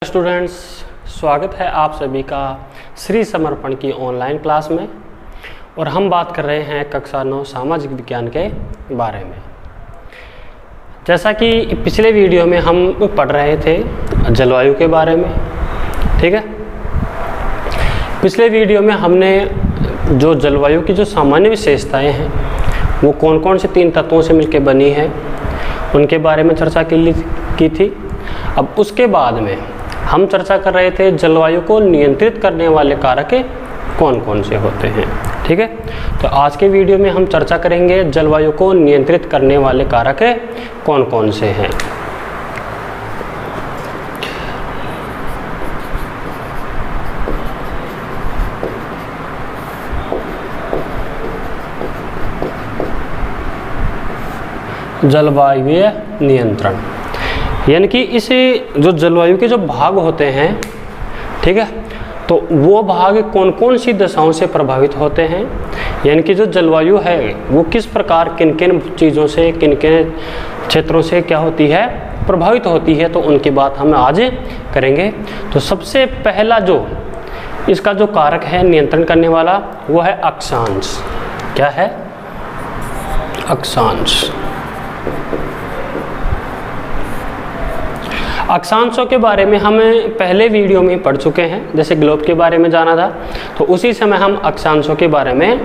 Students, स्वागत है आप सभी का श्री समर्पण की ऑनलाइन क्लास में। और हम बात कर रहे हैं कक्षा 9 सामाजिक विज्ञान के बारे में। जैसा कि पिछले वीडियो में हम पढ़ रहे थे जलवायु के बारे में, ठीक है। पिछले वीडियो में हमने जो जलवायु की जो सामान्य विशेषताएं हैं वो कौन कौन से 3 तत्वों से मिलकर बनी है उनके बारे में चर्चा की थी। अब उसके बाद में हम चर्चा कर रहे थे जलवायु को नियंत्रित करने वाले कारक कौन कौन से होते हैं, ठीक है। तो आज के वीडियो में हम चर्चा करेंगे जलवायु को नियंत्रित करने वाले कारक कौन कौन से हैं। जलवायु नियंत्रण यानी कि इसे जो जलवायु के जो भाग होते हैं, ठीक है, तो वो भाग कौन कौन सी दशाओं से प्रभावित होते हैं, यानी कि जो जलवायु है वो किस प्रकार किन किन चीज़ों से किन किन क्षेत्रों से क्या होती है, प्रभावित होती है, तो उनकी बात हम आज करेंगे। तो सबसे पहला जो इसका जो कारक है नियंत्रण करने वाला वो है अक्षांश। क्या है? अक्षांश। अक्षांशों के बारे में हम पहले वीडियो में पढ़ चुके हैं। जैसे ग्लोब के बारे में जाना था तो उसी समय हम अक्षांशों के बारे में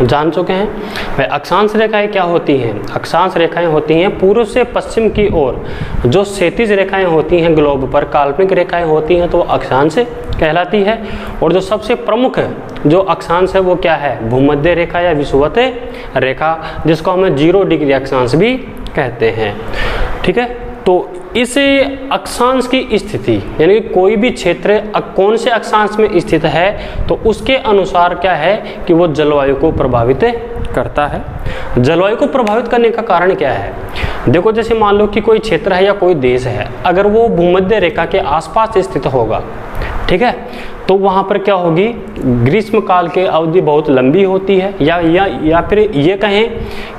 जान चुके हैं। भाई अक्षांश रेखाएं क्या होती हैं? अक्षांश रेखाएं होती हैं पूर्व से पश्चिम की ओर जो क्षैतिज रेखाएं होती हैं ग्लोब पर, काल्पनिक रेखाएं होती हैं, तो अक्षांश कहलाती है। और जो सबसे प्रमुख जो अक्षांश है वो क्या है? भूमध्य रेखा या विषुवत रेखा, जिसको हमें 0 डिग्री अक्षांश भी कहते हैं, ठीक है। तो इस अक्षांश की स्थिति यानी कि कोई भी क्षेत्र कौन से अक्षांश में स्थित है तो उसके अनुसार क्या है कि वो जलवायु को प्रभावित करता है। जलवायु को प्रभावित करने का कारण क्या है? देखो, जैसे मान लो कि कोई क्षेत्र है या कोई देश है, अगर वो भूमध्य रेखा के आसपास स्थित होगा, ठीक है, तो वहाँ पर क्या होगी? ग्रीष्म काल की अवधि बहुत लंबी होती है, या फिर ये कहें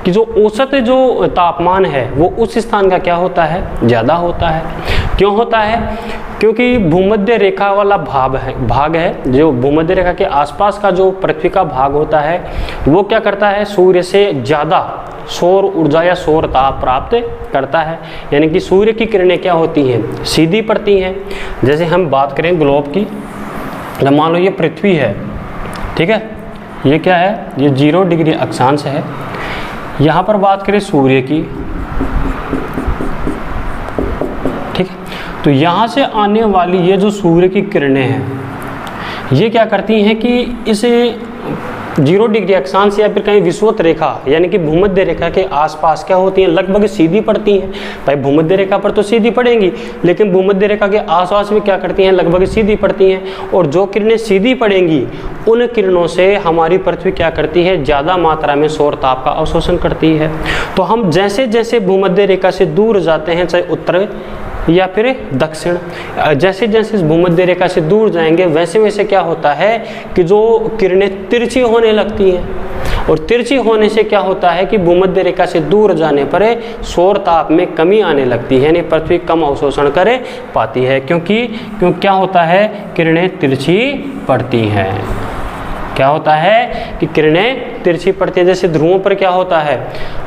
कि जो औसत जो तापमान है वो उस स्थान का क्या होता है? ज़्यादा होता है। क्यों होता है? क्योंकि भूमध्य रेखा वाला भाग है जो भूमध्य रेखा के आसपास का जो पृथ्वी का भाग होता है वो क्या करता है? सूर्य से ज़्यादा सौर ऊर्जा या सौर ताप प्राप्त करता है। यानी कि सूर्य की किरणें क्या होती हैं? सीधी पड़ती हैं। जैसे हम बात करें ग्लोब की, जब मान लो ये पृथ्वी है, ठीक है, ये क्या है? ये 0 डिग्री अक्षांश है। यहाँ पर बात करें सूर्य की, ठीक है, तो यहाँ से आने वाली ये जो सूर्य की किरणें हैं ये क्या करती हैं कि इसे 0 डिग्री अक्षांश या फिर कहीं विषुवत रेखा यानी कि भूमध्य रेखा के आसपास क्या होती हैं? लगभग सीधी पड़ती हैं। भाई भूमध्य रेखा पर तो सीधी पड़ेंगी, लेकिन भूमध्य रेखा के आसपास में क्या करती हैं? लगभग सीधी पड़ती हैं। और जो किरणें सीधी पड़ेंगी उन किरणों से हमारी पृथ्वी क्या करती है? ज़्यादा मात्रा में सौर ताप का अवशोषण करती है। तो हम जैसे जैसे भूमध्य रेखा से दूर जाते हैं, चाहे उत्तर या फिर दक्षिण, जैसे जैसे भूमध्य रेखा से दूर जाएंगे वैसे वैसे क्या होता है कि जो किरणें तिरछी होने लगती हैं। और तिरछी होने से क्या होता है कि भूमध्य रेखा से दूर जाने पर सौर ताप में कमी आने लगती है, यानी पृथ्वी कम अवशोषण कर पाती है। क्योंकि क्या होता है? किरणें तिरछी पड़ती हैं। क्या होता है कि किरणें तिरछी पड़ती है। जैसे ध्रुवों पर क्या होता है?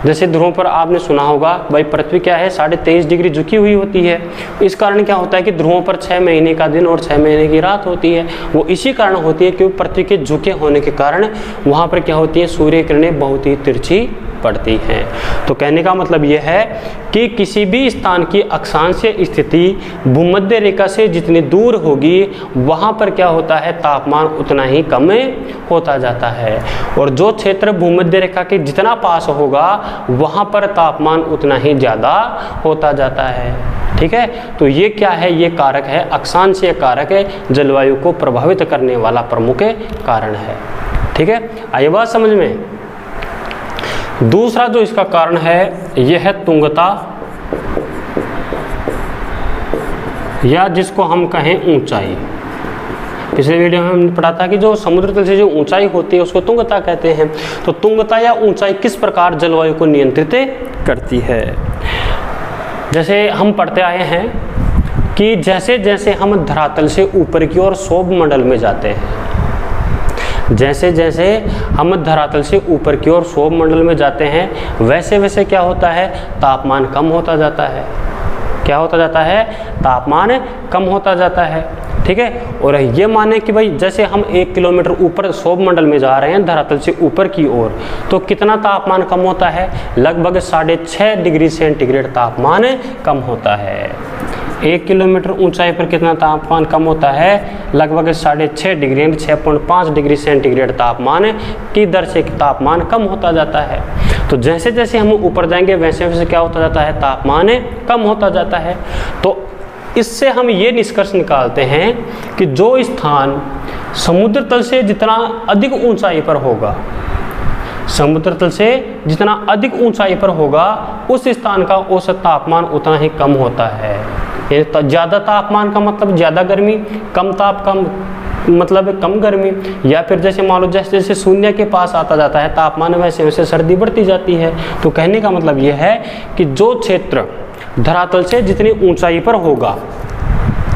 जैसे ध्रुवों पर आपने सुना होगा भाई पृथ्वी क्या है? 23.5 डिग्री झुकी हुई होती है। इस कारण क्या होता है कि ध्रुवों पर 6 महीने का दिन और 6 महीने की रात होती है। वो इसी कारण होती है क्योंकि पृथ्वी के झुके होने के कारण वहाँ पर क्या होती है? सूर्य किरणें बहुत ही तिरछी पड़ती हैं। तो कहने का मतलब यह है कि किसी भी स्थान की अक्षांशीय स्थिति भूमध्य रेखा से जितनी दूर होगी वहाँ पर क्या होता है? तापमान उतना ही कम होता जाता है। और जो क्षेत्र भूमध्य रेखा के जितना पास होगा वहाँ पर तापमान उतना ही ज़्यादा होता जाता है, ठीक है। तो ये क्या है? ये कारक है, अक्षांशीय कारक है, जलवायु को प्रभावित करने वाला प्रमुख कारण है, ठीक है। आइए बात समझ में। दूसरा जो इसका कारण है यह है तुंगता, या जिसको हम कहें ऊंचाई। पिछले वीडियो में हमने पढ़ा था कि जो समुद्र तल से जो ऊंचाई होती है उसको तुंगता कहते हैं। तो तुंगता या ऊंचाई किस प्रकार जलवायु को नियंत्रित करती है? जैसे हम पढ़ते आए हैं कि जैसे जैसे हम धरातल से ऊपर की ओर सौरमंडल में जाते हैं, जैसे जैसे हम धरातल से ऊपर की ओर सौरमंडल में जाते हैं वैसे वैसे क्या होता है, तापमान कम होता जाता है। क्या होता जाता है, तापमान कम होता जाता है। ठीक है, और ये माने कि भाई जैसे हम 1 किलोमीटर ऊपर सौरमंडल में जा रहे हैं धरातल से ऊपर की ओर, तो कितना तापमान कम होता है, लगभग 6.5 डिग्री सेंटीग्रेड तापमान कम होता है। 1 किलोमीटर ऊंचाई पर कितना तापमान कम होता है, लगभग 6.5 डिग्री यानी 6.5 डिग्री सेंटीग्रेड तापमान की दर से तापमान कम होता जाता है। तो जैसे जैसे हम ऊपर जाएंगे वैसे वैसे क्या होता जाता है, तापमान कम होता जाता है। तो इससे हम ये निष्कर्ष निकालते हैं कि जो स्थान समुद्र तल से जितना अधिक ऊंचाई पर होगा, समुद्र तल से जितना अधिक ऊंचाई पर होगा, उस स्थान का औसत तापमान उतना ही कम होता है। ज़्यादा तापमान का मतलब ज़्यादा गर्मी, कम मतलब कम गर्मी, या फिर जैसे मान लो जैसे जैसे शून्य के पास आता जाता है तापमान वैसे वैसे सर्दी बढ़ती जाती है। तो कहने का मतलब ये है कि जो क्षेत्र धरातल से जितनी ऊंचाई पर होगा,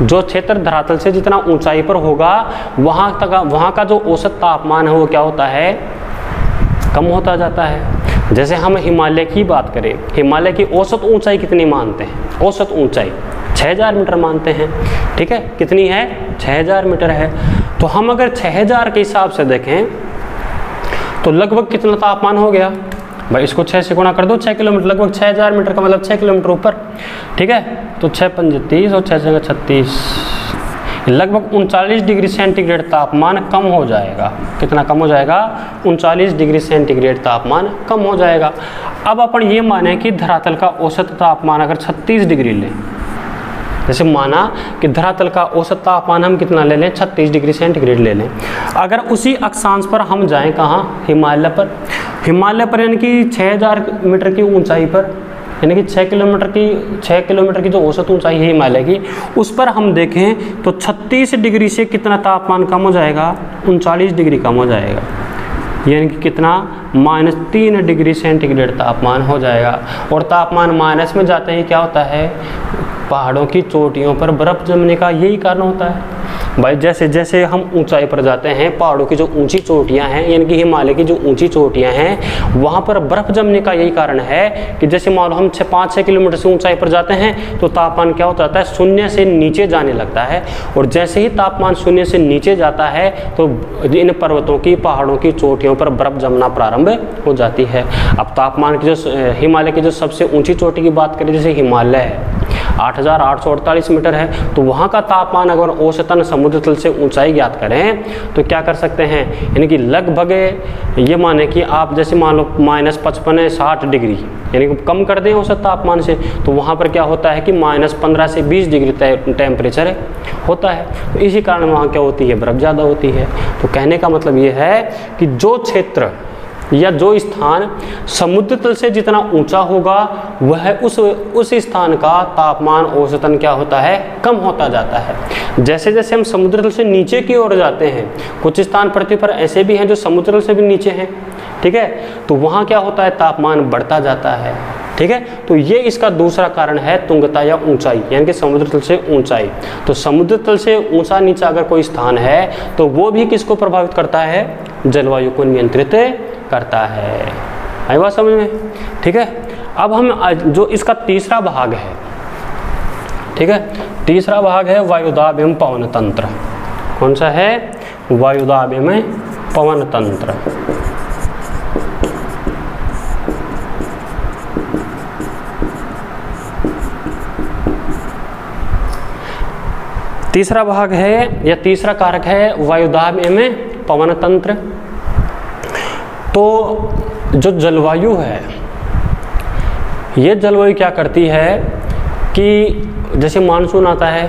जो क्षेत्र धरातल से जितना ऊंचाई पर होगा, वहाँ का जो औसत तापमान है वो क्या होता है, कम होता जाता है। जैसे हम हिमालय की बात करें, हिमालय की औसत ऊंचाई कितनी मानते हैं, औसत ऊंचाई 6000 मीटर मानते हैं। ठीक है, कितनी है, 6000 मीटर है। तो हम अगर 6000 के हिसाब से देखें तो लगभग कितना तापमान हो गया भाई, इसको 6 से गुणा कर दो, 6 किलोमीटर, लगभग 6000 मीटर का मतलब 6 किलोमीटर ऊपर। ठीक है, तो 6 पंजे 30 और 6 जगह 36, लगभग 39 डिग्री सेंटीग्रेड तापमान कम हो जाएगा। कितना कम हो जाएगा, 39 डिग्री सेंटीग्रेड तापमान कम हो जाएगा। अब अपन ये माने कि धरातल का औसत तापमान अगर 36 डिग्री लें, जैसे माना कि धरातल का औसत तापमान हम कितना ले लें, 36 डिग्री सेंटीग्रेड ले लें। अगर उसी अक्षांश पर हम जाएं कहाँ, हिमालय पर, हिमालय पर यानी कि 6000 मीटर की ऊंचाई पर, यानी कि 6 किलोमीटर की जो औसत ऊंचाई है हिमालय की, उस पर हम देखें तो 36 डिग्री से कितना तापमान कम हो जाएगा, 39 डिग्री कम हो जाएगा। यानी कि कितना, -3 डिग्री सेंटीग्रेड तापमान हो जाएगा। और तापमान माइनस में जाते ही क्या होता है, पहाड़ों की चोटियों पर बर्फ़ जमने का यही कारण होता है भाई। जैसे जैसे हम ऊंचाई पर जाते हैं, पहाड़ों की जो ऊंची चोटियां हैं, यानी कि हिमालय की जो ऊंची चोटियां हैं, वहाँ पर बर्फ़ जमने का यही कारण है कि जैसे मान लो हम 5-6 किलोमीटर से ऊंचाई पर जाते हैं तो तापमान क्या होता है, शून्य से नीचे जाने लगता है। और जैसे ही तापमान शून्य से नीचे जाता है तो इन पर्वतों की, पहाड़ों की चोटियों पर बर्फ़ जमना प्रारंभ हो जाती है। अब तापमान की जो हिमालय की जो सबसे ऊँची चोटी की बात करें, जैसे हिमालय है 8848 मीटर है, तो वहाँ का तापमान अगर औसतन समुद्र तल से ऊंचाई ज्ञात करें तो क्या कर सकते हैं, यानी कि लगभग ये माने कि आप जैसे मान लो -55 है 60 डिग्री, यानी कि कम कर दें औसत तापमान से, तो वहाँ पर क्या होता है कि -15 से 20 डिग्री टेम्परेचर होता है। तो इसी कारण वहाँ क्या होती है, बर्फ़ ज़्यादा होती है। तो कहने का मतलब ये है कि जो क्षेत्र या जो स्थान समुद्र तल से जितना ऊंचा होगा वह उस स्थान का तापमान औसतन क्या होता है, कम होता जाता है। जैसे जैसे हम समुद्र तल से नीचे की ओर जाते हैं, कुछ स्थान पृथ्वी पर ऐसे भी हैं जो समुद्र तल से भी नीचे हैं, ठीक है, तो वहाँ क्या होता है, तापमान बढ़ता जाता है। ठीक है, तो ये इसका दूसरा कारण है तुंगता या ऊंचाई, यानी कि समुद्र तल से ऊंचाई। तो समुद्र तल से ऊंचा नीचा अगर कोई स्थान है तो वो भी किसको प्रभावित करता है, जलवायु को नियंत्रित करता है। आई बात समझ में? ठीक है, अब हम जो इसका तीसरा भाग है, ठीक है, तीसरा भाग है वायुदाब एवं पवन तंत्र। कौन सा है, वायुदाब एवं पवन तंत्र। तीसरा भाग है या तीसरा कारक है वायुदाब एवं पवन तंत्र। तो जो जलवायु है, ये जलवायु क्या करती है कि जैसे मानसून आता है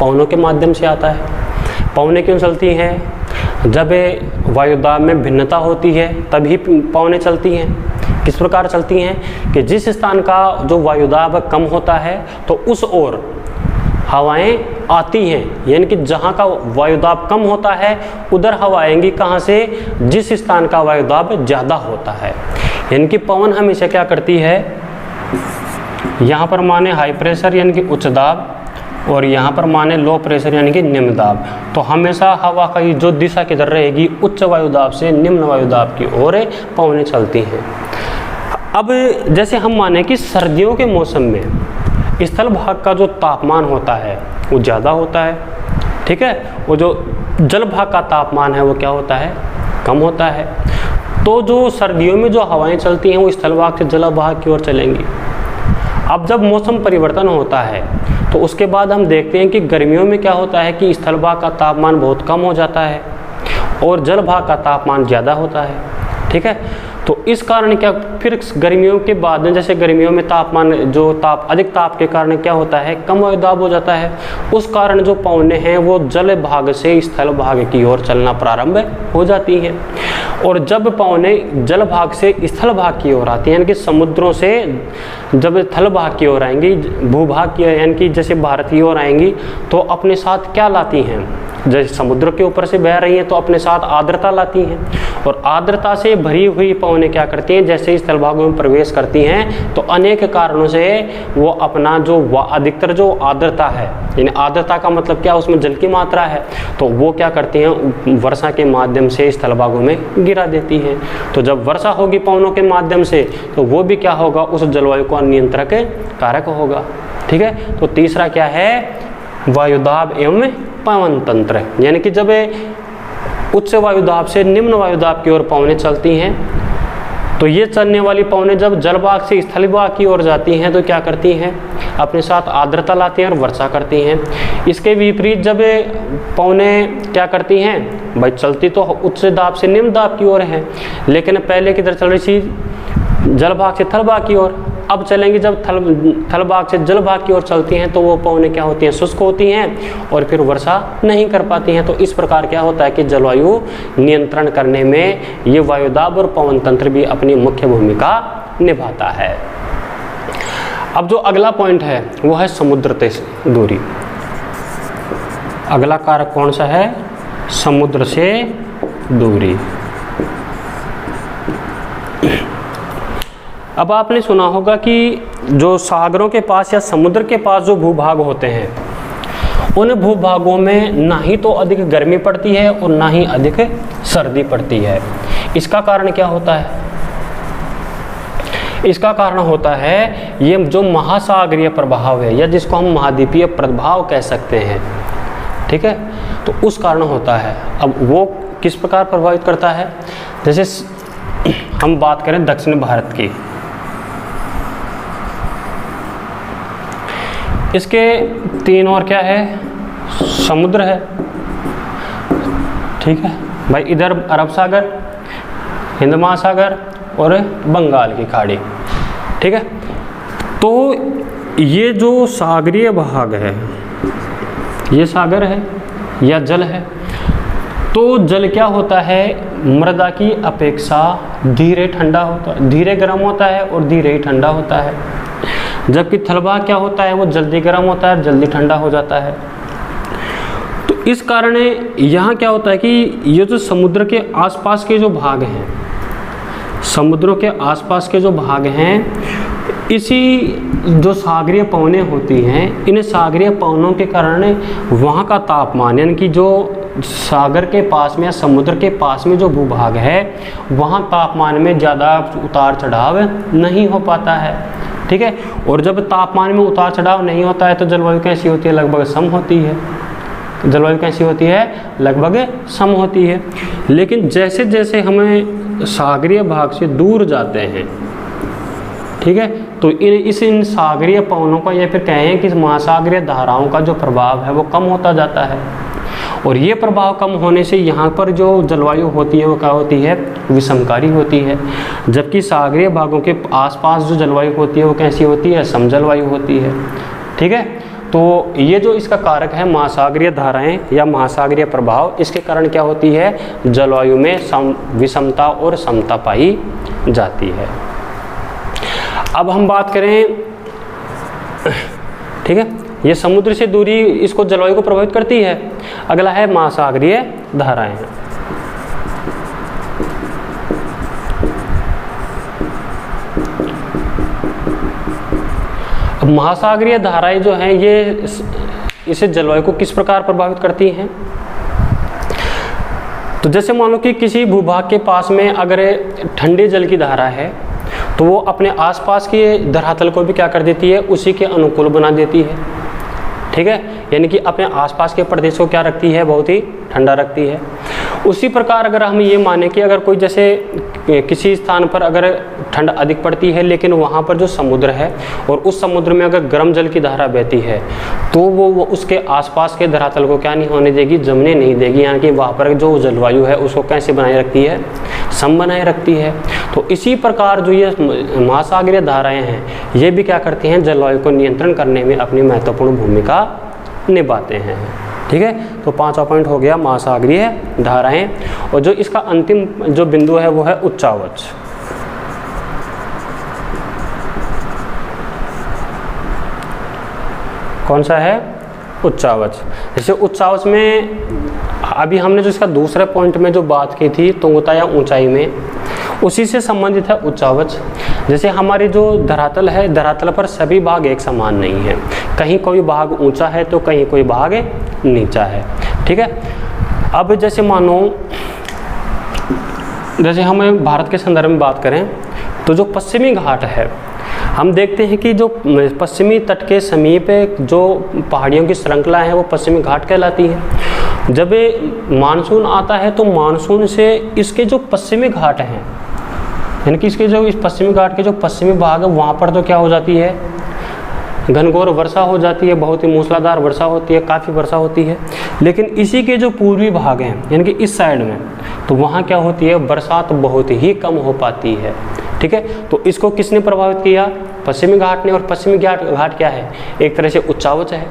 पवनों के माध्यम से आता है। पवनें क्यों चलती हैं, जब वायुदाब में भिन्नता होती है तभी पवनें चलती हैं। किस प्रकार चलती हैं कि जिस स्थान का जो वायुदाब कम होता है तो उस ओर हवाएं आती हैं, यानी कि जहाँ का वायुदाब कम होता है उधर हवा आएंगी कहाँ से, जिस स्थान का वायुदाब ज़्यादा होता है। यानी कि पवन हमेशा क्या करती है, यहाँ पर माने हाई प्रेशर यानी कि उच्च दाब, और यहाँ पर माने लो प्रेशर यानी कि निम्न दाब। तो हमेशा हवा का जो दिशा किधर रहेगी, उच्च वायुदाब से निम्न वायुदाब की ओर पवनें चलती हैं। अब जैसे हम माने कि सर्दियों के मौसम में स्थल भाग का जो तापमान होता है वो ज़्यादा होता है, ठीक है, वो जो जल भाग का तापमान है वो क्या होता है, कम होता है। तो जो सर्दियों में जो हवाएं चलती हैं वो स्थल भाग से जल भाग की ओर चलेंगी। अब जब मौसम परिवर्तन होता है तो उसके बाद हम देखते हैं कि गर्मियों में क्या होता है कि स्थल भाग का तापमान बहुत कम हो जाता है और जल भाग का तापमान ज़्यादा होता है, ठीक है। तो इस कारण क्या फिर गर्मियों के बाद में, जैसे गर्मियों में तापमान जो अधिक ताप के कारण क्या होता है, कम वायुदाब हो जाता है। उस कारण जो पवनें हैं वो जल भाग से स्थल भाग की ओर चलना प्रारंभ हो जाती हैं। और जब पवनें जल भाग से स्थल भाग की ओर आती हैं, यानी कि समुद्रों से जब थल भाग की ओर आएंगी, भूभाग की यानी कि जैसे भारत की ओर आएंगी, तो अपने साथ क्या लाती हैं, जैसे समुद्र के ऊपर से बह रही हैं तो अपने साथ आर्द्रता लाती हैं। और आर्द्रता से भरी हुई पवनें क्या करती हैं, जैसे ही स्थल भागों में प्रवेश करती हैं तो अनेक कारणों से वो अपना जो अधिकतर जो आर्द्रता है, यानी आर्द्रता का मतलब क्या, उसमें जल की मात्रा है, तो वो क्या करती हैं, वर्षा के माध्यम से स्थल भागों में गिरा देती हैं। तो जब वर्षा होगी पवनों के माध्यम से तो वो भी क्या होगा, उस जलवायु का नियंत्रक कारक होगा, ठीक है। तो तीसरा क्या है, वायुदाब एवं पवन तंत्र, यानी कि जब उच्च वायुदाब से निम्न वायुदाब की ओर पवनें चलती हैं तो ये चलने वाली पवनें जब जल भाग से स्थल भाग की ओर जाती हैं तो क्या करती हैं, अपने साथ आर्द्रता लाती हैं और वर्षा करती हैं। इसके विपरीत जब पवनें क्या करती हैं, भाई चलती तो उच्च दाब से निम्न दाब की ओर है, लेकिन पहले किधर चल रही थी, जल भाग से थल भाग की ओर। अब चलेंगी जब थल भाग से जल भाग की ओर चलती हैं तो वो पवनें क्या होती हैं, शुष्क होती हैं और फिर वर्षा नहीं कर पाती हैं। तो इस प्रकार क्या होता है कि जलवायु नियंत्रण करने में ये वायुदाब और पवन तंत्र भी अपनी मुख्य भूमिका निभाता है। अब जो अगला पॉइंट है वो है समुद्र से दूरी। अगला कारक कौन सा है, समुद्र से दूरी। अब आपने सुना होगा कि जो सागरों के पास या समुद्र के पास जो भूभाग होते हैं उन भूभागों में ना ही तो अधिक गर्मी पड़ती है और ना ही अधिक सर्दी पड़ती है। इसका कारण क्या होता है, इसका कारण होता है ये जो महासागरीय प्रभाव है या जिसको हम महाद्वीपीय प्रभाव कह सकते हैं, ठीक है, तो उस कारण होता है। अब वो किस प्रकार प्रभावित करता है, जैसे हम बात करें दक्षिण भारत की, इसके तीन और क्या है, समुद्र है, ठीक है भाई, इधर अरब सागर, हिंद महासागर और बंगाल की खाड़ी, ठीक है। तो ये जो सागरीय भाग है ये सागर है या जल है, तो जल क्या होता है, मृदा की अपेक्षा धीरे ठंडा होता है, धीरे गर्म होता है और धीरे ही ठंडा होता है। जबकि थलभाग क्या होता है, वो जल्दी गर्म होता है, जल्दी ठंडा हो जाता है। तो इस कारण यहाँ क्या होता है कि ये जो समुद्र के आसपास के जो भाग हैं, समुद्रों के आसपास के जो भाग हैं, इसी जो सागरीय पवनें होती हैं, इन सागरीय पवनों के कारण वहाँ का तापमान, यानी कि जो सागर के पास में या समुद्र के पास में जो भूभाग है वहाँ तापमान में ज़्यादा उतार चढ़ाव नहीं हो पाता है, ठीक है। और जब तापमान में उतार चढ़ाव नहीं होता है तो जलवायु कैसी होती है, लगभग सम होती है। जलवायु कैसी होती है, लगभग सम होती है। लेकिन जैसे जैसे हमें सागरीय भाग से दूर जाते हैं, ठीक है, तो इन सागरीय पवनों का, या फिर कहें कि महासागरीय धाराओं का जो प्रभाव है वो कम होता जाता है। और ये प्रभाव कम होने से यहाँ पर जो जलवायु होती है वो क्या होती है, विषमकारी होती है। जबकि सागरीय भागों के आसपास जो जलवायु होती है वो कैसी होती है, समजलवायु होती है, ठीक है। तो ये जो इसका कारक है महासागरीय धाराएं या महासागरीय प्रभाव, इसके कारण क्या होती है, जलवायु में विषमता और समता पाई जाती है। अब हम बात करें, ठीक है, ये समुद्र से दूरी इसको जलवायु को प्रभावित करती है। अगला है महासागरीय धाराएं। अब महासागरीय धाराएं जो हैं ये इसे जलवायु को किस प्रकार प्रभावित करती हैं? तो जैसे मान लो कि किसी भूभाग के पास में अगर ठंडे जल की धारा है तो वो अपने आसपास के धरातल को भी क्या कर देती है, उसी के अनुकूल बना देती है। ठीक है, यानी कि अपने आसपास के प्रदेश को क्या रखती है, बहुत ही ठंडा रखती है। उसी प्रकार अगर हम ये माने कि अगर कोई जैसे किसी स्थान पर अगर ठंड अधिक पड़ती है लेकिन वहाँ पर जो समुद्र है और उस समुद्र में अगर गर्म जल की धारा बहती है तो वो उसके आसपास के धरातल को क्या नहीं होने देगी, जमने नहीं देगी। यानी कि वहाँ पर जो जलवायु है उसको कैसे बनाए रखती है, सम बनाए रखती है। तो इसी प्रकार जो ये महासागरीय धाराएं हैं ये भी क्या करती हैं, जलवायु को नियंत्रण करने में अपनी महत्वपूर्ण भूमिका निभाते हैं। ठीक है, तो 5वां पॉइंट हो गया महासागरीय धाराएं। और जो इसका अंतिम जो बिंदु है वो है उच्चावच। कौन सा है, उच्चावच। जैसे उच्चावच में अभी हमने जो इसका दूसरे पॉइंट में जो बात की थी तुंगता या ऊंचाई में, उसी से संबंधित है उच्चावच। जैसे हमारे जो धरातल है, धरातल पर सभी भाग एक समान नहीं है, कहीं कोई भाग ऊंचा है तो कहीं कोई भाग नीचा है। ठीक है, अब जैसे मानो जैसे हम भारत के संदर्भ में बात करें तो जो पश्चिमी घाट है, हम देखते हैं कि जो पश्चिमी तट के समीप जो पहाड़ियों की श्रृंखला है वो पश्चिमी घाट कहलाती है। जब मानसून आता है तो मानसून से इसके जो पश्चिमी घाट हैं, यानी कि इसके जो इस पश्चिमी घाट के जो पश्चिमी भाग है वहाँ पर तो क्या हो जाती है, घनघोर वर्षा हो जाती है, बहुत ही मूसलाधार वर्षा होती है, काफ़ी वर्षा होती है। लेकिन इसी के जो पूर्वी भाग हैं यानी कि इस साइड में, तो वहाँ क्या होती है, बरसात बहुत ही कम हो पाती है। ठीक है, तो इसको किसने प्रभावित किया, पश्चिमी घाट ने। और पश्चिमी घाट क्या है, एक तरह से उच्चावच है।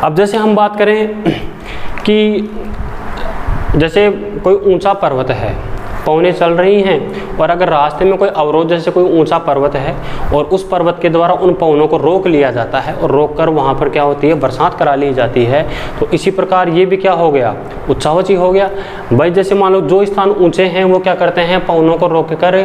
अब जैसे हम बात करें कि जैसे कोई ऊंचा पर्वत है, पवनें चल रही हैं और अगर रास्ते में कोई अवरोध, जैसे कोई ऊंचा पर्वत है और उस पर्वत के द्वारा उन पवनों को रोक लिया जाता है और रोक कर वहाँ पर क्या होती है, बरसात करा ली जाती है। तो इसी प्रकार ये भी क्या हो गया, उच्चावच ही हो गया भाई। जैसे मान लो जो स्थान ऊंचे हैं वो क्या करते हैं, पवनों को रोक कर,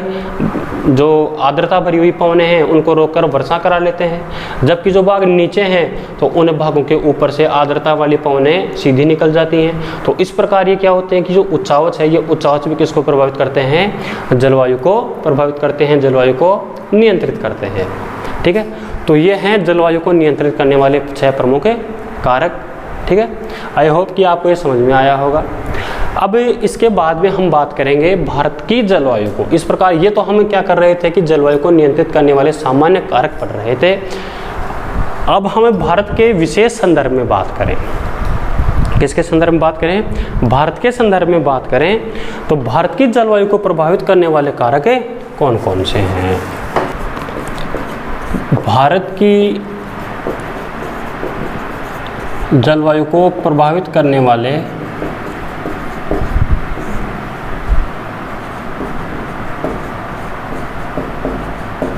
जो आर्द्रता भरी हुई पवनें हैं उनको रोक कर वर्षा करा लेते हैं। जबकि जो भाग नीचे हैं तो उन भागों के ऊपर से आर्द्रता वाली पवनें सीधी निकल जाती हैं। तो इस प्रकार ये क्या होते हैं कि जो उच्चावच है, ये उच्चावच भी किसको प्रभावित करते हैं, जलवायु को प्रभावित करते हैं, जलवायु को नियंत्रित करते हैं। ठीक है, तो ये हैं जलवायु को नियंत्रित करने वाले 6 प्रमुख कारक। ठीक है, आई होप कि आपको ये समझ में आया होगा। अब इसके बाद में हम बात करेंगे भारत की जलवायु को। इस प्रकार ये तो हम क्या कर रहे थे कि जलवायु को नियंत्रित करने वाले सामान्य कारक पढ़ रहे थे। अब हमें भारत के विशेष संदर्भ में बात करें, किसके संदर्भ में बात करें, भारत के संदर्भ में बात करें तो भारत की जलवायु को प्रभावित करने वाले कारक कौन कौन से हैं। भारत की जलवायु को प्रभावित करने वाले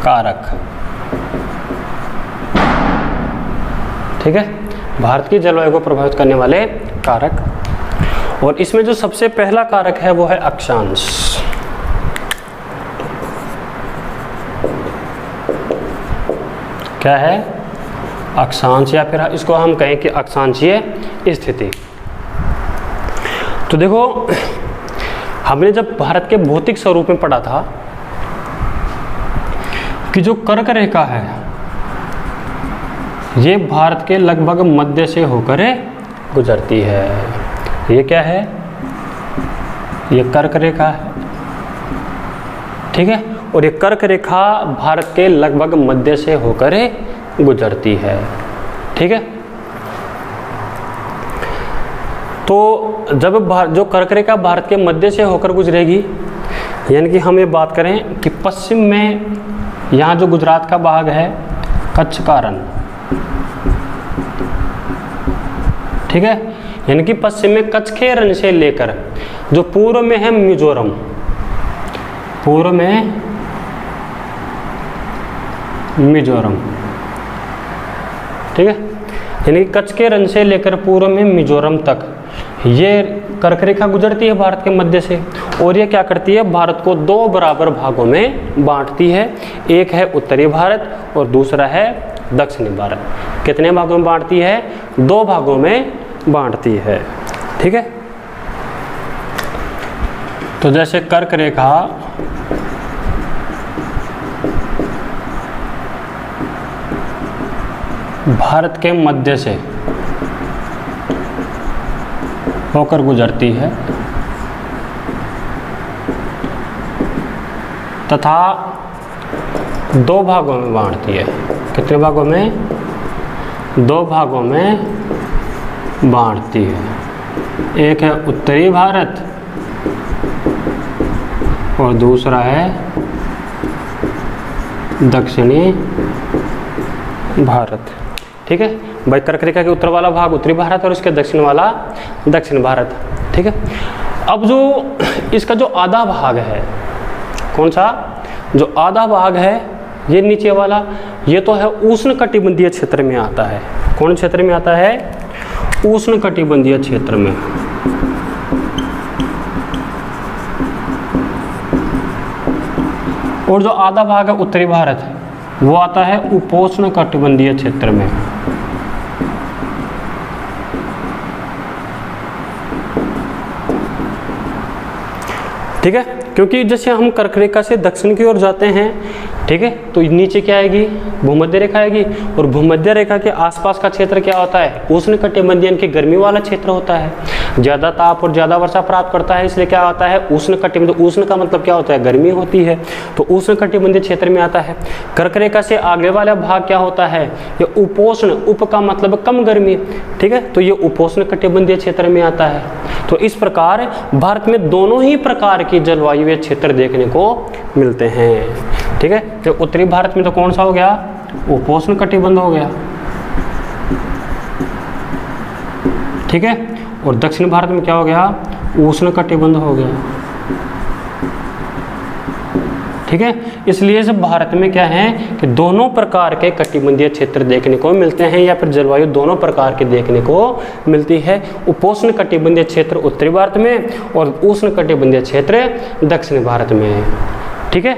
कारक, ठीक है, भारत की जलवायु को प्रभावित करने वाले कारक। और इसमें जो सबसे पहला कारक है वो है अक्षांश। क्या है, अक्षांश, या फिर इसको हम कहें कि अक्षांशीय स्थिति। तो देखो, हमने जब भारत के भौतिक स्वरूप में पढ़ा था कि जो कर्क रेखा है ये भारत के लगभग मध्य से होकर गुजरती है। ये क्या है, ये कर्क रेखा है। ठीक है, और ये कर्क रेखा भारत के लगभग मध्य से होकर गुजरती है। ठीक है, तो जब जो कर्क रेखा भारत के मध्य से होकर गुजरेगी, यानी कि हम ये बात करें कि पश्चिम में यहाँ जो गुजरात का भाग है कच्छ का रण, ठीक है, यानी कि पश्चिम में कच्छ के रण से लेकर जो पूर्व में है मिजोरम, पूर्व में मिजोरम, ठीक है, यानी कि कच्छ के रण से लेकर पूर्व में मिजोरम तक ये कर्क रेखा गुजरती है भारत के मध्य से। और ये क्या करती है, भारत को 2 बराबर भागों में बांटती है। एक है उत्तरी भारत और दूसरा है दक्षिणी भारत। कितने भागों में बांटती है? 2 भागों में बांटती है। ठीक है, तो जैसे कर्क रेखा भारत के मध्य से होकर गुजरती है तथा 2 भागों में बांटती है। कितने भागों में? 2 भागों में बांटती है। एक है उत्तरी भारत और दूसरा है दक्षिणी भारत। ठीक है भाई, कर्क रेखा के उत्तर वाला भाग उत्तरी भारत और इसके दक्षिण वाला दक्षिण भारत। ठीक है, अब जो इसका जो आधा भाग है, कौन सा? जो आधा भाग है ये नीचे वाला, ये तो है उष्णकटिबंधीय क्षेत्र में आता है। कौन क्षेत्र में आता है? उष्णकटिबंधीय क्षेत्र में। और जो आधा भाग है उत्तरी भारत, वो आता है उपोष्णकटिबंधीय क्षेत्र में। ठीक है, क्योंकि जैसे हम कर्क रेखा से दक्षिण की ओर जाते हैं, ठीक है, तो नीचे क्या आएगी? भूमध्य रेखा आएगी। और भूमध्य रेखा के आसपास का क्षेत्र क्या होता है? उष्णकटिबंधीय यानी कि गर्मी वाला क्षेत्र होता है, ज़्यादा ताप और ज़्यादा वर्षा प्राप्त करता है, इसलिए क्या होता है? उष्णकटिबंधीय। उष्ण का मतलब क्या होता है? गर्मी होती है, तो उष्णकटिबंधीय क्षेत्र में आता है। कर्क रेखा से आगे वाला भाग क्या होता है? ये उपोष्ण, उप का मतलब कम गर्मी, ठीक है, तो ये उपोष्णकटिबंधीय क्षेत्र में आता है। तो इस प्रकार भारत में दोनों ही प्रकार की जलवायु क्षेत्र देखने को मिलते हैं। ठीक है, तो उत्तरी भारत में तो कौन सा हो गया? उपोष्णकटिबंध हो गया। ठीक है, और दक्षिण भारत में क्या हो गया? उष्णकटिबंध हो गया। ठीक है, इसलिए सब भारत में क्या है कि दोनों प्रकार के कटिबंधीय क्षेत्र देखने को मिलते हैं, या फिर जलवायु दोनों प्रकार की देखने को मिलती है। उपोष्ण कटिबंधीय क्षेत्र उत्तरी भारत में और उष्ण कटिबंधीय क्षेत्र दक्षिण भारत में। ठीक है,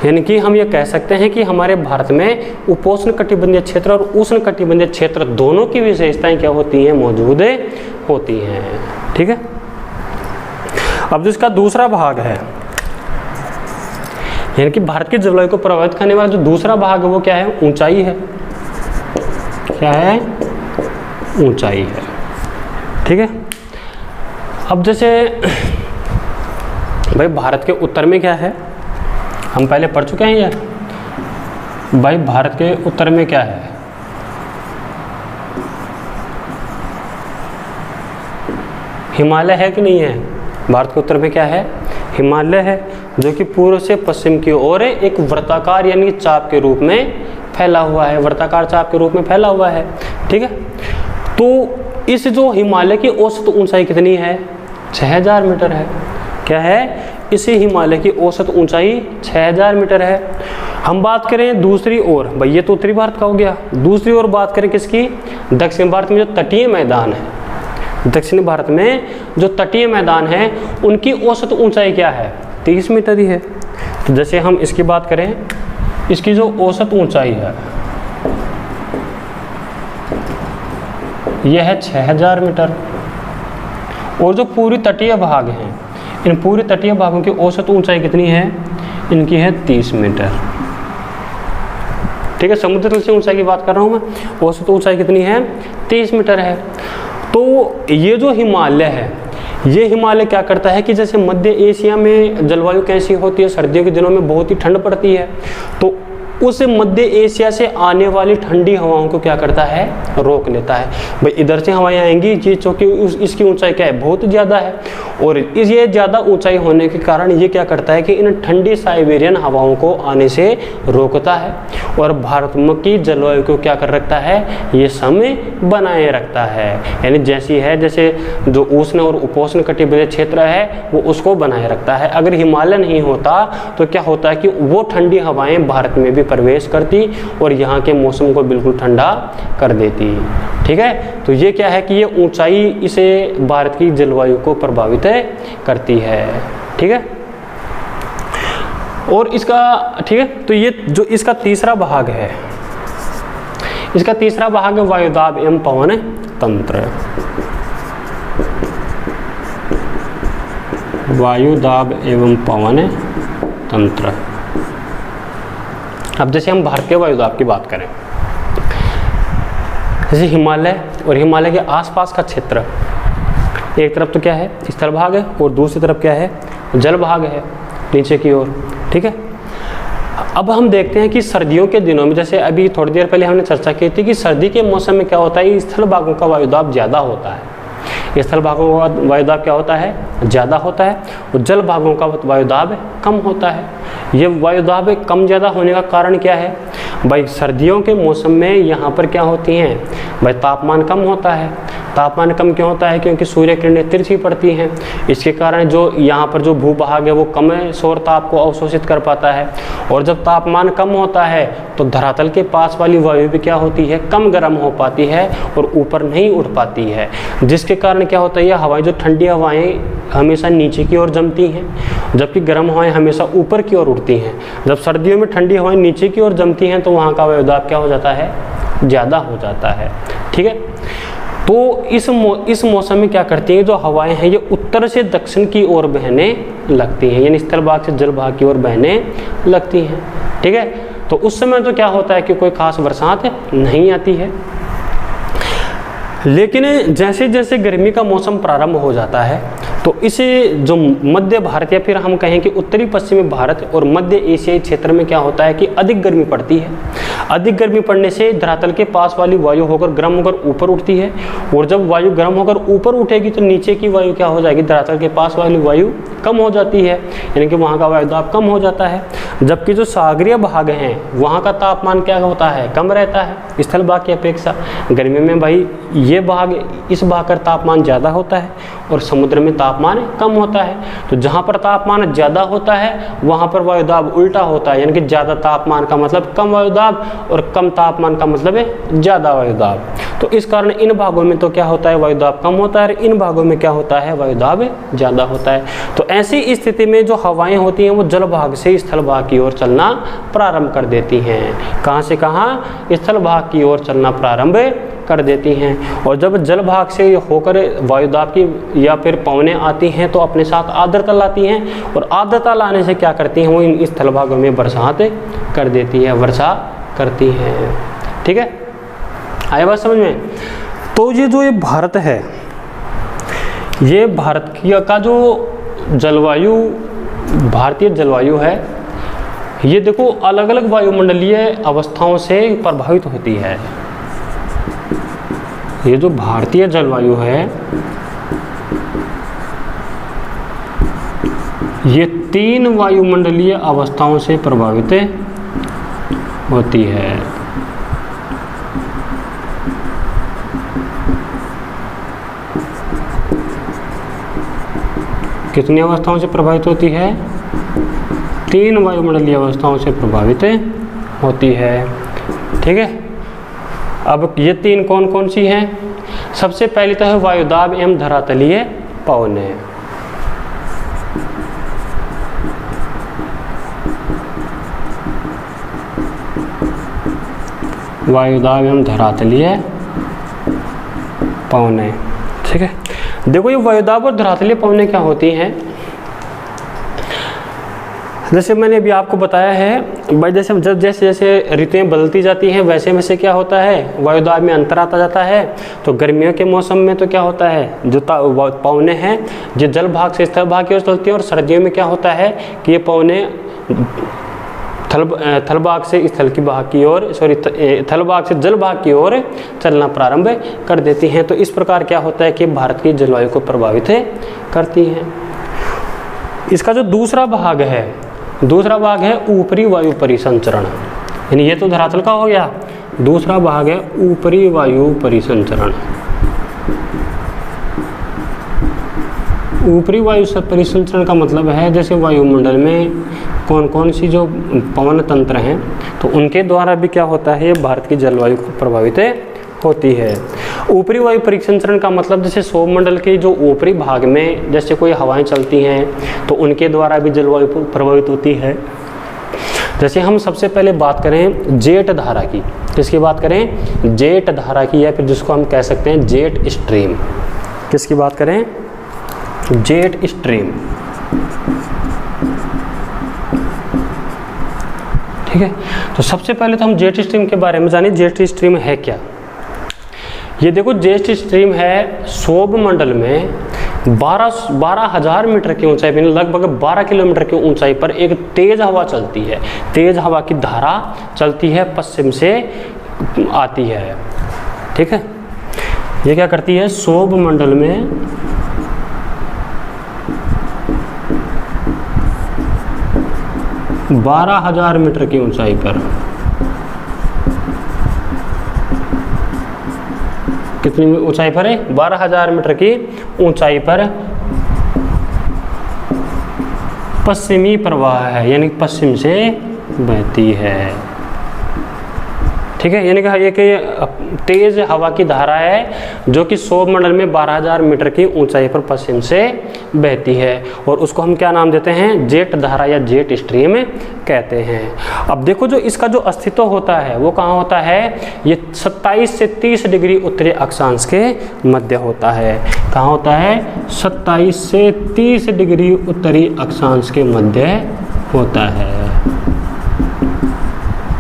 यानी कि हम ये कह सकते हैं कि हमारे भारत में उपोष्ण कटिबंधीय क्षेत्र और उष्ण कटिबंधीय क्षेत्र दोनों की विशेषताएं क्या होती हैं? मौजूद होती हैं। ठीक है, अब जो इसका दूसरा भाग है, यानी कि भारत की जलवायु को प्रभावित करने वाला जो दूसरा भाग है वो क्या है? ऊंचाई है। क्या है? ऊंचाई है। ठीक है, अब जैसे भाई भारत के उत्तर में क्या है, हम पहले पढ़ चुके हैं ये। भाई भारत के उत्तर में क्या है? हिमालय है कि नहीं है? भारत के उत्तर में क्या है? हिमालय है, जो कि पूर्व से पश्चिम की ओर एक वृत्ताकार यानी चाप के रूप में फैला हुआ है, वृत्ताकार चाप के रूप में फैला हुआ है। ठीक है, तो इस जो हिमालय की औसत ऊंचाई कितनी है? 6000 मीटर है। क्या है? इसी हिमालय की औसत ऊंचाई 6000 मीटर है। हम बात करें दूसरी ओर, भाई ये तो उत्तरी भारत का हो गया। दूसरी ओर बात करें किसकी? दक्षिण भारत में जो तटीय मैदान है, दक्षिण भारत में जो तटीय मैदान है उनकी औसत ऊंचाई क्या है? 30 मीटर ही है। तो जैसे हम इसकी बात करें, इसकी जो औसत ऊंचाई है यह है 6000 मीटर। और जो पूरी तटीय भाग हैं, इन पूरी तटीय भागों की औसत ऊंचाई कितनी है? इनकी है 30 मीटर। ठीक है, समुद्र तल से ऊंचाई की बात कर रहा हूं मैं। औसत ऊंचाई कितनी है? 30 मीटर है। तो ये जो हिमालय है, ये हिमालय क्या करता है कि जैसे मध्य एशिया में जलवायु कैसी होती है? सर्दियों के दिनों में बहुत ही ठंड पड़ती है, तो उस मध्य एशिया से आने वाली ठंडी हवाओं को क्या करता है? रोक लेता है। भाई इधर से हवाएं आएंगी, ये चूँकि इसकी ऊंचाई क्या है? बहुत ज़्यादा है, और ये ज़्यादा ऊंचाई होने के कारण ये क्या करता है कि इन ठंडी साइबेरियन हवाओं को आने से रोकता है, और भारत की जलवायु को क्या कर रखता है? ये समय बनाए रखता है। यानी जैसी है, जैसे जो उष्ण और उपोष्ण कटिबंधीय क्षेत्र है वो उसको बनाए रखता है। अगर हिमालय नहीं होता तो क्या होता है कि वो ठंडी हवाएं भारत में भी प्रवेश करती और यहाँ के मौसम को बिल्कुल ठंडा कर देती। ठीक है, तो ये क्या है कि ये ऊंचाई इसे भारत की जलवायु को प्रभावित करती है। ठीक है, और इसका, ठीक है, तो ये जो इसका तीसरा भाग है, इसका तीसरा भाग है वायुदाब एवं पवन तंत्र। वायुदाब एवं पवन तंत्र। अब जैसे हम भारतीय वायुदाब की बात करें, जैसे हिमालय और हिमालय के आसपास का क्षेत्र, एक तरफ तो क्या है स्थल भाग है और दूसरी तरफ क्या है जल भाग है नीचे की ओर, ठीक है। अब हम देखते हैं कि सर्दियों के दिनों में, जैसे अभी थोड़ी देर पहले हमने चर्चा की थी कि सर्दी के मौसम में क्या होता है, स्थल भागों का वायुदाब ज़्यादा होता है। स्थल भागों का वायुदाब क्या होता है, ज़्यादा होता है, और जल भागों का वायुदाब कम होता है। ये वायुदाब कम ज़्यादा होने का कारण क्या है भाई, सर्दियों के मौसम में यहाँ पर क्या होती हैं भाई, तापमान कम होता है। तापमान कम क्यों होता है, क्योंकि सूर्य किरणें तिरछी पड़ती हैं, इसके कारण जो यहाँ पर जो भूभाग है वो कम सौर ताप को अवशोषित कर पाता है। और जब तापमान कम होता है तो धरातल के पास वाली वायु भी क्या होती है, कम गर्म हो पाती है और ऊपर नहीं उठ पाती है, जिसके कारण क्या होता है, ये हवाएं जो ठंडी हवाएं हमेशा नीचे की ओर जमती हैं, जबकि गर्म हवाएं हमेशा ऊपर की ओर उठती हैं। जब सर्दियों में ठंडी हवाएं नीचे की ओर जमती हैं तो वहाँ का वायुदाब क्या हो जाता है, ज़्यादा हो जाता है, ठीक है। तो इस मौसम में क्या करती हैं, जो हवाएं हैं ये उत्तर से दक्षिण की ओर बहने लगती हैं, यानी स्थल भाग से जल भाग की ओर बहने लगती हैं, ठीक है। तो उस समय तो क्या होता है कि कोई खास बरसात नहीं आती है। लेकिन जैसे जैसे गर्मी का मौसम प्रारंभ हो जाता है तो इसे जो मध्य भारत या फिर हम कहें कि उत्तरी पश्चिमी भारत और मध्य एशियाई क्षेत्र में क्या होता है कि अधिक गर्मी पड़ती है। अधिक गर्मी पड़ने से धरातल के पास वाली वायु होकर गर्म होकर ऊपर उठती है, और जब वायु गर्म होकर ऊपर उठेगी तो नीचे की वायु क्या हो जाएगी, धरातल के पास वाली वायु कम हो जाती है, यानी कि वहाँ का वायुदाब कम हो जाता है। जबकि जो सागरीय भाग हैं वहाँ का तापमान क्या होता है, कम रहता है स्थल भाग की अपेक्षा। गर्मी में भाई ये भाग, इस भाग का तापमान ज़्यादा होता है और समुद्र में तापमान कम होता है। तो जहाँ पर तापमान ज़्यादा होता है वहाँ पर वायुदाब उल्टा होता है, यानी कि ज़्यादा तापमान का मतलब कम वायुदाब और कम तापमान का मतलब है ज़्यादा वायुदाब। तो इस कारण इन भागों में तो क्या होता है, वायुदाब कम होता है, और इन भागों में क्या होता है, वायुदाब ज़्यादा होता है। तो ऐसी स्थिति में जो हवाएं होती हैं वो जल भाग से स्थल भाग की ओर चलना प्रारंभ कर देती हैं। कहाँ से कहाँ, स्थल भाग की ओर चलना प्रारंभ कर देती हैं। और जब जल भाग से होकर वायुदाब की या फिर पवनें आती हैं तो अपने साथ आर्द्रता लाती हैं, और आर्द्रता लाने से क्या करती हैं, वो इन स्थल भागों में बरसात कर देती है, वर्षा करती हैं, ठीक है। आया बात समझ में। तो ये जो ये भारत है, ये भारत की का जो जलवायु, भारतीय जलवायु है, ये देखो अलग अलग वायुमंडलीय अवस्थाओं से प्रभावित होती है। ये जो भारतीय जलवायु है ये 3 वायुमंडलीय अवस्थाओं से प्रभावित होती है। कितनी अवस्थाओं से प्रभावित होती है, 3 वायुमंडलीय अवस्थाओं से प्रभावित होती है, ठीक है। अब ये 3 कौन कौन सी हैं, सबसे पहले तो है वायुदाब एवं धरातलीय पवनें। वायुदाब एवं धरातलीय पवनें, ठीक है। देखो ये वायुदाब और धरातलीय पवनें क्या होती हैं, जैसे मैंने अभी आपको बताया है भाई, जैसे जैसे जैसे ऋतुएं बदलती जाती हैं वैसे वैसे क्या होता है, वायुदाब में अंतर आता जाता है। तो गर्मियों के मौसम में तो क्या होता है, जो पवनें हैं जो जल भाग से स्थल भाग की ओर चलती हैं, और सर्दियों में क्या होता है कि ये पवनें थल भाग से स्थल की भाग की ओर, सॉरी थल भाग से जल भाग की ओर चलना प्रारंभ कर देती हैं। तो इस प्रकार क्या होता है कि भारत की जलवायु को प्रभावित करती हैं। इसका जो दूसरा भाग है, दूसरा भाग है ऊपरी वायु परिसंचरण, यानी ये तो धरातल का हो गया। दूसरा भाग है ऊपरी वायु परिसंचरण। ऊपरी वायु परिसंचरण का मतलब है जैसे वायुमंडल में कौन कौन सी जो पवन तंत्र हैं तो उनके द्वारा भी क्या होता है, भारत की जलवायु को प्रभावित होती है। ऊपरी वायु परिसंचरण का मतलब जैसे सौरमंडल के जो ऊपरी भाग में जैसे कोई हवाएं चलती हैं तो उनके द्वारा भी जलवायु प्रभावित होती है। जैसे हम सबसे पहले बात करें जेट धारा की, किसकी बात करें, जेट धारा की, या फिर जिसको हम कह सकते हैं जेट स्ट्रीम। किसकी बात करें, जेट स्ट्रीम। ठीक है, तो सबसे पहले तो हम जेट स्ट्रीम के बारे में जानिए, जेट स्ट्रीम है क्या। ये देखो जेट स्ट्रीम है सौर मंडल में 12,000 मीटर की ऊंचाई पर, लगभग 12 किलोमीटर की ऊंचाई पर एक तेज हवा चलती है, तेज हवा की धारा चलती है, पश्चिम से आती है। ठीक है, ये क्या करती है, सौर मंडल में 12,000 मीटर की ऊंचाई पर, कितनी ऊंचाई पर है, 12,000 मीटर की ऊंचाई पर पश्चिमी प्रवाह है, यानी पश्चिम से बहती है। ठीक है, यानी कि एक तेज हवा की धारा है जो कि सौर मंडल में 12,000 मीटर की ऊंचाई पर पश्चिम से बहती है, और उसको हम क्या नाम देते हैं, जेट धारा या जेट स्ट्रीम कहते हैं। अब देखो जो इसका जो अस्तित्व होता है वो कहाँ होता है, ये 27 से 30 डिग्री उत्तरी अक्षांश के मध्य होता है। कहाँ होता है, 27 से 30 डिग्री उत्तरी अक्षांश के मध्य होता है।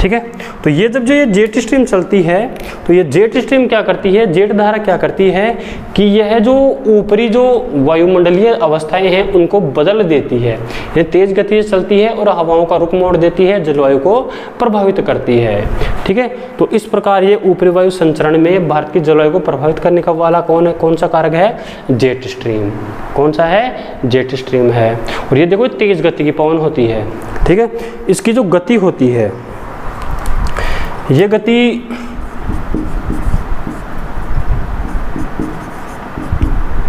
ठीक है, तो ये जब जो ये जेट स्ट्रीम चलती है तो ये जेट स्ट्रीम क्या करती है, जेट धारा क्या करती है कि यह जो ऊपरी जो वायुमंडलीय अवस्थाएं हैं उनको बदल देती है, ये तेज गति से चलती है और हवाओं का रुख मोड़ देती है, जलवायु को प्रभावित करती है। ठीक है, तो इस प्रकार ये ऊपरी वायु संचरण में भारत की जलवायु को प्रभावित करने का वाला कौन सा कारक है, जेट स्ट्रीम। कौन सा है, जेट स्ट्रीम है। और ये देखो तेज गति की पवन होती है। ठीक है, इसकी जो गति होती है, ये गति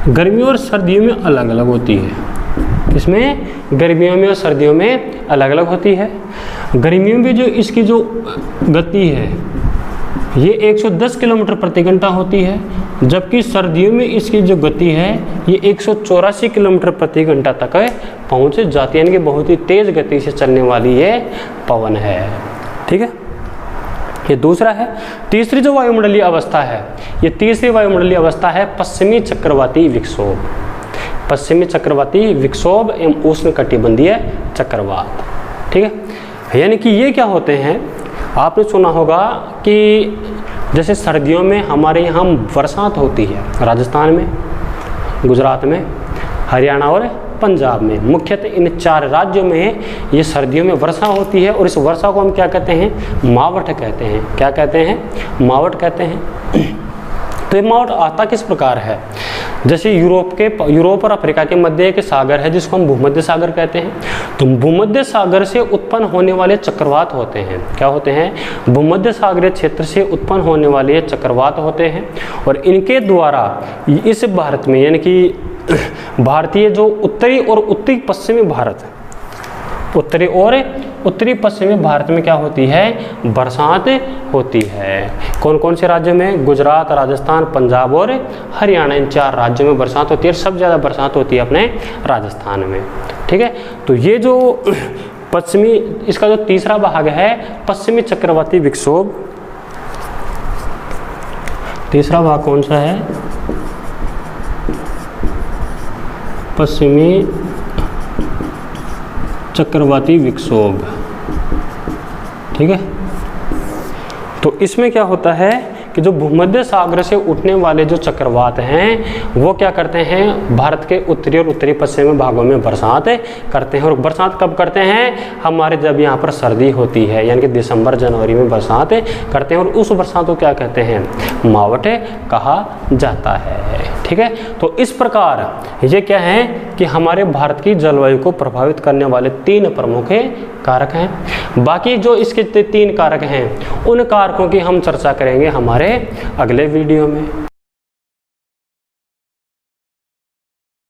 गर्मियों और सर्दियों में अलग अलग होती है। इसमें गर्मियों में और सर्दियों में अलग अलग होती है। गर्मियों में जो इसकी जो गति है ये 110 किलोमीटर प्रति घंटा होती है, जबकि सर्दियों में इसकी जो गति है ये 184 किलोमीटर प्रति घंटा तक पहुंच जाती है, यानी कि बहुत ही तेज गति से चलने वाली ये पवन है। ठीक है, ये दूसरा है। तीसरी जो वायुमंडलीय अवस्था है, ये तीसरी वायुमंडलीय अवस्था है पश्चिमी चक्रवाती विक्षोभ। पश्चिमी चक्रवाती विक्षोभ एवं उष्णकटिबंधीय चक्रवात। ठीक है, यानी कि ये क्या होते हैं, आपने सुना होगा कि जैसे सर्दियों में हमारे यहाँ बरसात होती है, राजस्थान में, गुजरात में, हरियाणा और पंजाब में, मुख्यतः इन 4 राज्यों में ये सर्दियों में वर्षा होती है, और इस वर्षा को हम क्या कहते हैं, मावठ कहते हैं। क्या कहते हैं, मावठ कहते हैं। तो ये मावठ आता किस प्रकार है, जैसे यूरोप और अफ्रीका के मध्य एक सागर है जिसको हम भूमध्य सागर कहते हैं। तो भूमध्य सागर से उत्पन्न होने वाले चक्रवात होते हैं, क्या होते हैं, भूमध्य सागरीय क्षेत्र से उत्पन्न होने वाले चक्रवात होते हैं, और इनके द्वारा इस भारत में, यानी कि भारतीय जो उत्तरी और उत्तरी पश्चिमी भारत, उत्तरी और उत्तरी पश्चिमी भारत में क्या होती है, बरसात होती है। कौन कौन से राज्यों में, गुजरात, राजस्थान, पंजाब और हरियाणा, इन 4 राज्यों में बरसात होती है। सबसे ज़्यादा बरसात होती है अपने राजस्थान में। ठीक है, तो ये जो पश्चिमी, इसका जो तीसरा भाग है पश्चिमी चक्रवाती विक्षोभ, तीसरा भाग कौन सा है, पश्चिमी चक्रवाती विक्षोभ। ठीक है, तो इसमें क्या होता है कि जो भूमध्य सागर से उठने वाले जो चक्रवात हैं वो क्या करते हैं, भारत के उत्तरी और उत्तरी पश्चिमी भागों में बरसात करते हैं। और बरसात कब करते हैं, हमारे जब यहाँ पर सर्दी होती है, यानी कि दिसंबर जनवरी में बरसात करते हैं, और उस बरसात को क्या कहते हैं, मावठ कहा जाता है। ठीक है, तो इस प्रकार ये क्या है कि हमारे भारत की जलवायु को प्रभावित करने वाले 3 प्रमुख कारक हैं। बाकी जो इसके 3 कारक हैं उन कारकों की हम चर्चा करेंगे हमारे अगले वीडियो में।